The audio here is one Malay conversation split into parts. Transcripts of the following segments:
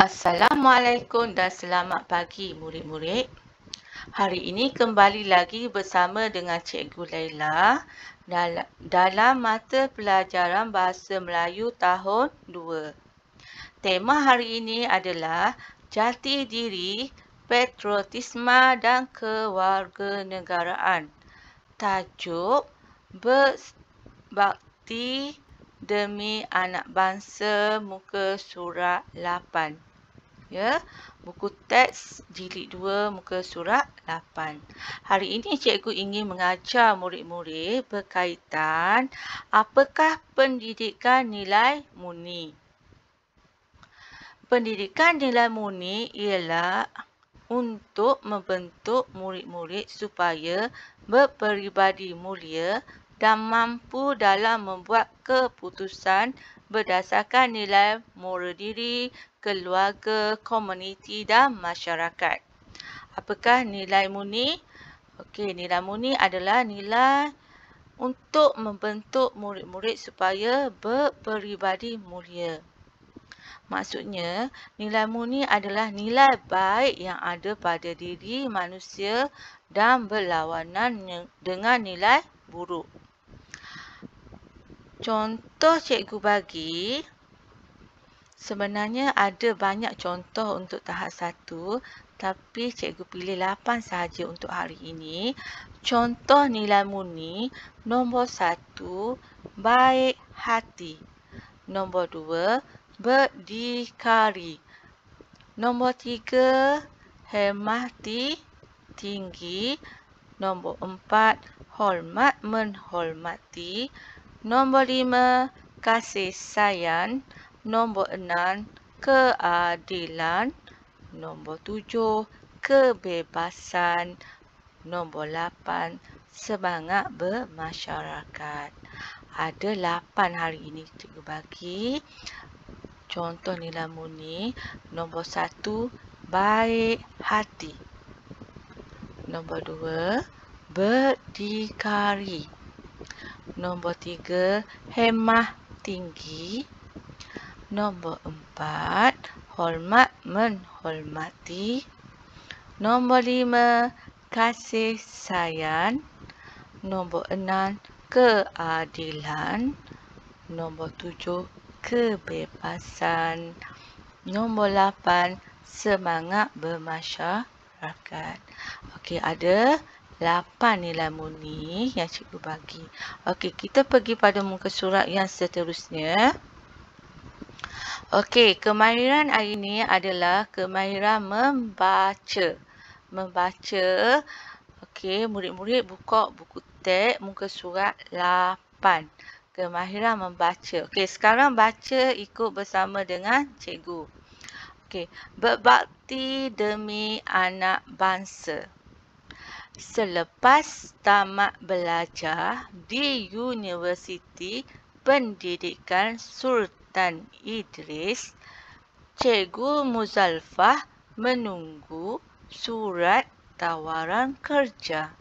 Assalamualaikum dan selamat pagi murid-murid. Hari ini kembali lagi bersama dengan Cikgu Laila dalam mata pelajaran Bahasa Melayu tahun 2. Tema hari ini adalah jati diri, patriotisme dan kewarganegaraan. Tajuk berbakti demi anak bangsa, muka surat 8. Ya, buku teks jilid 2 muka surat 8. Hari ini cikgu ingin mengajar murid-murid berkaitan apakah pendidikan nilai murni. Pendidikan nilai murni ialah untuk membentuk murid-murid supaya berperibadi mulia dan mampu dalam membuat keputusan berdasarkan nilai moral diri, keluarga, komuniti dan masyarakat. Apakah nilai murni? Okey, nilai murni adalah nilai untuk membentuk murid-murid supaya berperibadi mulia. Maksudnya, nilai murni adalah nilai baik yang ada pada diri manusia dan berlawanan dengan nilai buruk. Contoh cikgu bagi, sebenarnya ada banyak contoh untuk tahap 1, tapi cikgu pilih 8 sahaja untuk hari ini. Contoh nilai murni, nombor 1, baik hati. Nombor 2, berdikari. Nombor 3, hormati tinggi. Nombor 4, hormat menghormati. Nombor 5, kasih sayang. Nombor 6, keadilan. Nombor 7, kebebasan. Nombor 8, semangat bermasyarakat. Ada 8 hari ini cikgu bagi. Contoh nilai murni. Nombor 1, baik hati. Nombor 2, berdikari. Nombor 3, hemah tinggi. Nombor 4, hormat menghormati. Nombor 5, kasih sayang. Nombor 6, keadilan. Nombor 7, kebebasan. Nombor 8, semangat bermasyarakat. Okey, ada 8 nilai murni yang cikgu bagi. Okey, kita pergi pada muka surat yang seterusnya. Okey, kemahiran hari ini adalah kemahiran membaca. Membaca. Okey, murid-murid buka buku teks muka surat 8. Kemahiran membaca. Okey, sekarang baca ikut bersama dengan cikgu. Okey, berbakti demi anak bangsa. Selepas tamat belajar di Universiti Pendidikan Sultan Idris, Cikgu Muzalfah menunggu surat tawaran kerja.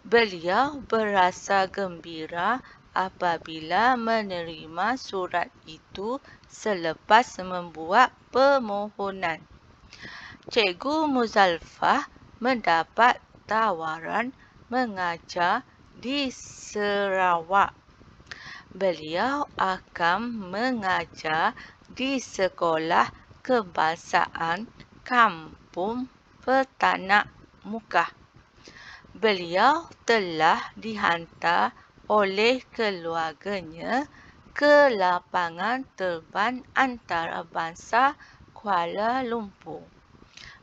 Beliau berasa gembira apabila menerima surat itu selepas membuat permohonan. Cikgu Muzalfah mendapat tawaran mengajar di Sarawak. Beliau akan mengajar di Sekolah Kebangsaan Kampung Petanak Mukah. Beliau telah dihantar oleh keluarganya ke lapangan terbang antarabangsa Kuala Lumpur.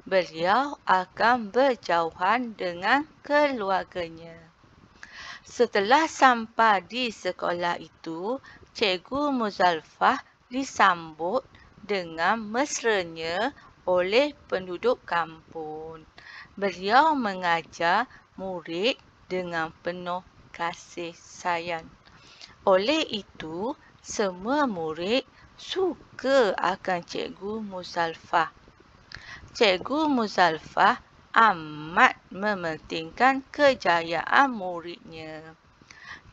Beliau akan berjauhan dengan keluarganya. Setelah sampai di sekolah itu, Cikgu Muzalfah disambut dengan mesranya oleh penduduk kampung. Beliau mengajar murid dengan penuh kasih sayang. Oleh itu, semua murid suka akan Cikgu Muzalfah. Cikgu Muzalfah amat mementingkan kejayaan muridnya.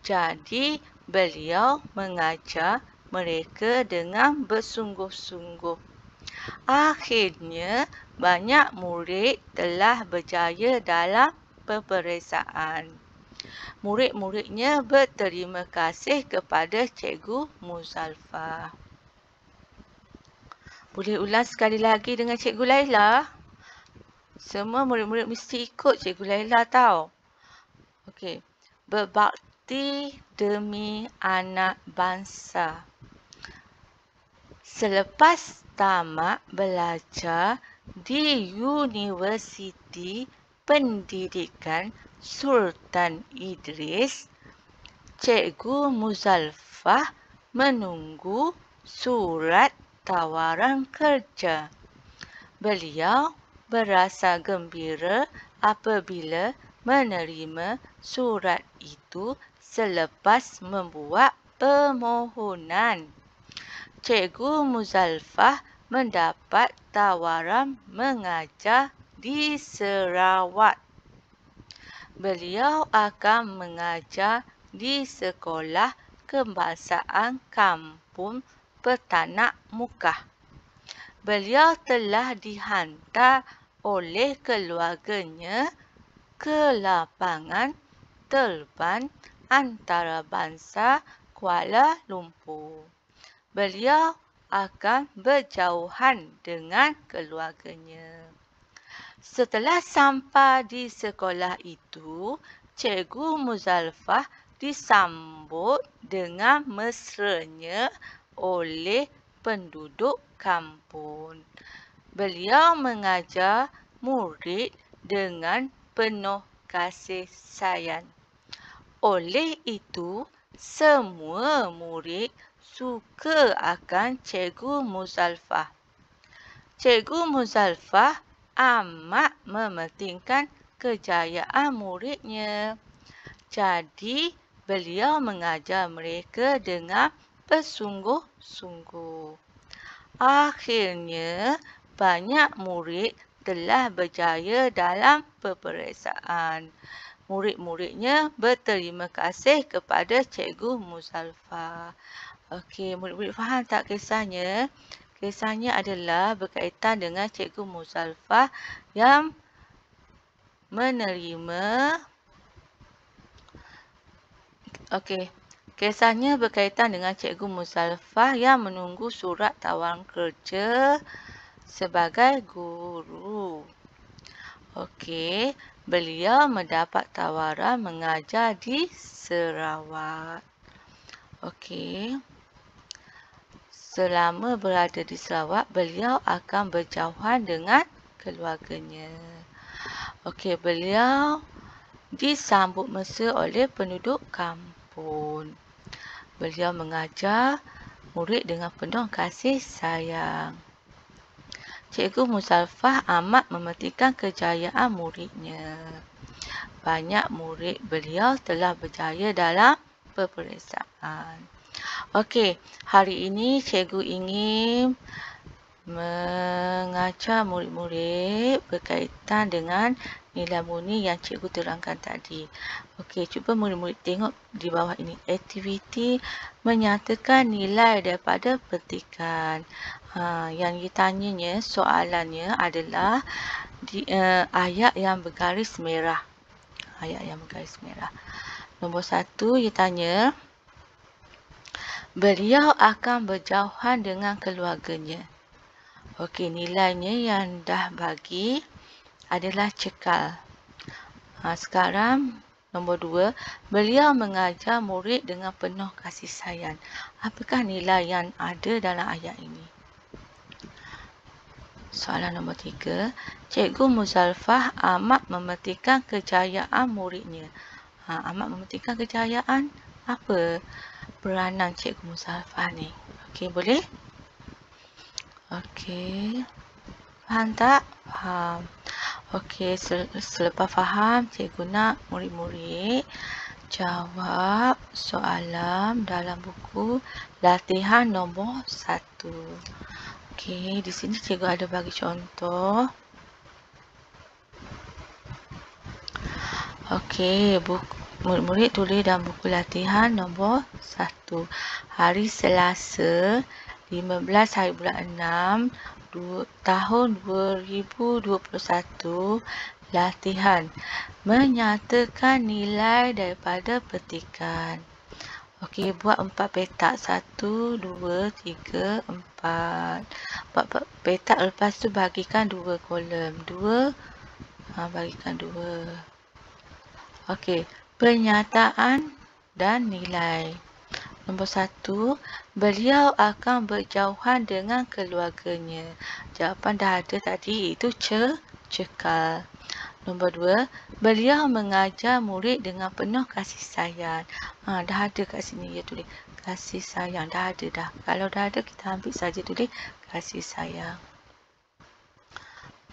Jadi, beliau mengajar mereka dengan bersungguh-sungguh. Akhirnya, banyak murid telah berjaya dalam peperiksaan. Murid-muridnya berterima kasih kepada Cikgu Muzalfah. Boleh ulang sekali lagi dengan Cikgu Laila? Semua murid-murid mesti ikut Cikgu Laila tau. Okey. Berbakti demi anak bangsa. Selepas tamat belajar di Universiti Pendidikan Sultan Idris, Cikgu Muzalfah menunggu surat tawaran kerja. Beliau berasa gembira apabila menerima surat itu selepas membuat permohonan. Cikgu Muzalfah mendapat tawaran mengajar di Sarawak. Beliau akan mengajar di Sekolah Kebangsaan Kampung Petanak Mukah. Beliau telah dihantar oleh keluarganya ke lapangan terbang antarabangsa Kuala Lumpur. Beliau akan berjauhan dengan keluarganya. Setelah sampai di sekolah itu, Cikgu Muzalfah disambut dengan mesranya oleh penduduk kampung. Beliau mengajar murid dengan penuh kasih sayang. Oleh itu, semua murid suka akan Cikgu Muzalfah. Cikgu Muzalfah amat mementingkan kejayaan muridnya. Jadi, beliau mengajar mereka dengan bersungguh-sungguh. Akhirnya, banyak murid telah berjaya dalam peperiksaan. Murid-muridnya berterima kasih kepada Cikgu Muzalfah. Okey, murid-murid faham tak kisahnya? Kisahnya adalah berkaitan dengan Cikgu Muzalfah yang menerima. Okey, kisahnya berkaitan dengan Cikgu Muzalfah yang menunggu surat tawaran kerja sebagai guru. Okey, beliau mendapat tawaran mengajar di Sarawak. Okey. Selama berada di Sarawak, beliau akan berjauhan dengan keluarganya. Okey, beliau disambut mesra oleh penduduk kampung. Beliau mengajar murid dengan penuh kasih sayang. Cikgu Muzalfah amat mementingkan kejayaan muridnya. Banyak murid beliau telah berjaya dalam peperiksaan. Okey, hari ini cikgu ingin mengajar murid-murid berkaitan dengan nilai murni yang cikgu terangkan tadi. Okey, cuba murid-murid tengok di bawah ini. Aktiviti menyatakan nilai daripada petikan. Yang ditanyanya, soalannya adalah ayat yang bergaris merah. Ayat yang bergaris merah. Nombor 1, dia tanya, beliau akan berjauhan dengan keluarganya. Okey, nilainya yang dah bagi adalah cekal. Sekarang nombor 2, beliau mengajar murid dengan penuh kasih sayang. Apakah nilai yang ada dalam ayat ini? Soalan nombor 3, Cikgu Muzalfah amat mementingkan kejayaan muridnya. Amat mementingkan kejayaan, apa peranan Cikgu Muzalfah ni? Okey, boleh? Okey. Faham tak? Faham. Okey, selepas faham, cikgu nak murid-murid jawab soalan dalam buku latihan nombor 1. Okey, di sini cikgu ada bagi contoh. Okey, murid-murid tulis dalam buku latihan nombor 1. Hari Selasa 15 hari bulan 6 tahun 2021. Latihan menyatakan nilai daripada petikan. Okey, buat 4 petak. 1, 2, 3, 4. Buat petak, lepas tu bagikan 2 kolom. 2, bagikan 2. Okey, pernyataan dan nilai. Nombor 1, beliau akan berjauhan dengan keluarganya. Jawapan dah ada tadi, itu cekal. Nombor 2, beliau mengajar murid dengan penuh kasih sayang. Dah ada kat sini dia tulis kasih sayang. Dah ada dah. Kalau dah ada, kita ambil saja tulis kasih sayang.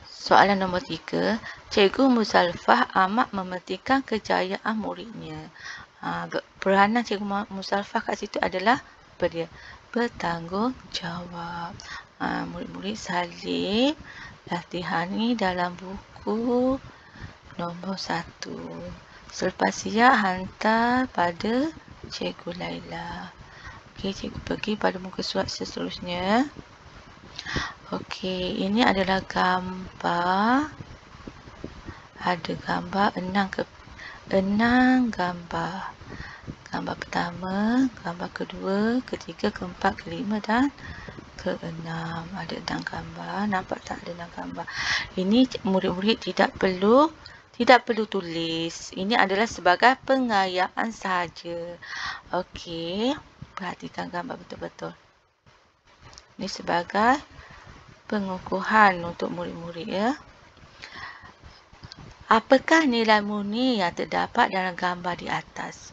Soalan nombor 3, Cikgu Muzalfah amat mementingkan kejayaan muridnya. Peranan Cikgu Muzalfah kat situ adalah apa dia? Bertanggungjawab. Murid-murid salin latihan ni dalam buku nombor 1. Selepas siap, hantar pada Cikgu Laila. Okey, cikgu pergi pada muka surat seterusnya. Okey, ini adalah gambar. Ada gambar 6 gambar. Gambar pertama, gambar kedua, ketiga, keempat, kelima dan keenam. Ada 6 gambar. Nampak tak ada 6 gambar? Ini murid-murid tidak perlu tulis. Ini adalah sebagai pengayaan sahaja. Okey, perhatikan gambar betul-betul. Ini sebagai pengukuhan untuk murid-murid ya. Apakah nilai murni yang terdapat dalam gambar di atas?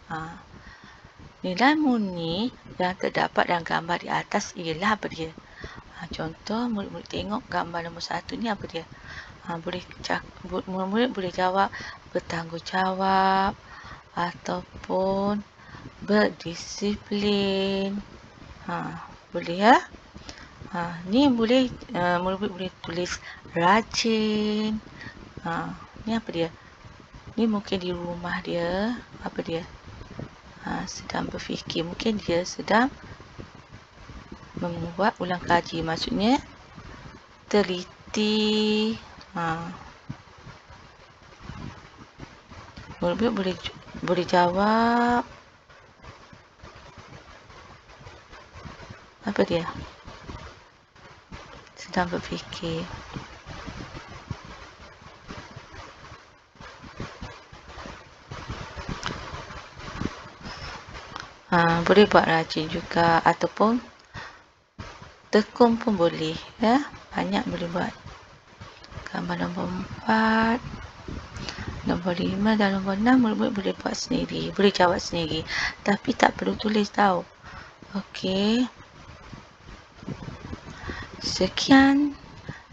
Nilai murni yang terdapat dalam gambar di atas ialah apa dia? Contoh, murid-murid tengok gambar nombor 1 ni apa dia? Murid-murid boleh jawab bertanggungjawab ataupun berdisiplin. Boleh ya? Ni boleh murid-murid boleh tulis rajin. Ni apa dia? Ni mungkin di rumah dia. Apa dia? Sedang berfikir. Mungkin dia sedang membuat ulang kaji. Maksudnya teliti. Murid-murid boleh jawab apa dia? Sedang berfikir. Boleh buat rajin juga ataupun tekun pun boleh ya. Banyak boleh buat. Gambar nombor 4, nombor 5 dan nombor 6 murid-murid boleh buat sendiri. Boleh jawab sendiri. Tapi tak perlu tulis tau. Okey. Sekian.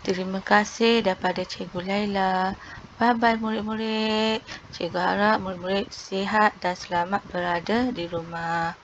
Terima kasih daripada Cikgu Laila. Bye-bye murid-murid. Cikgu harap murid-murid sihat dan selamat berada di rumah.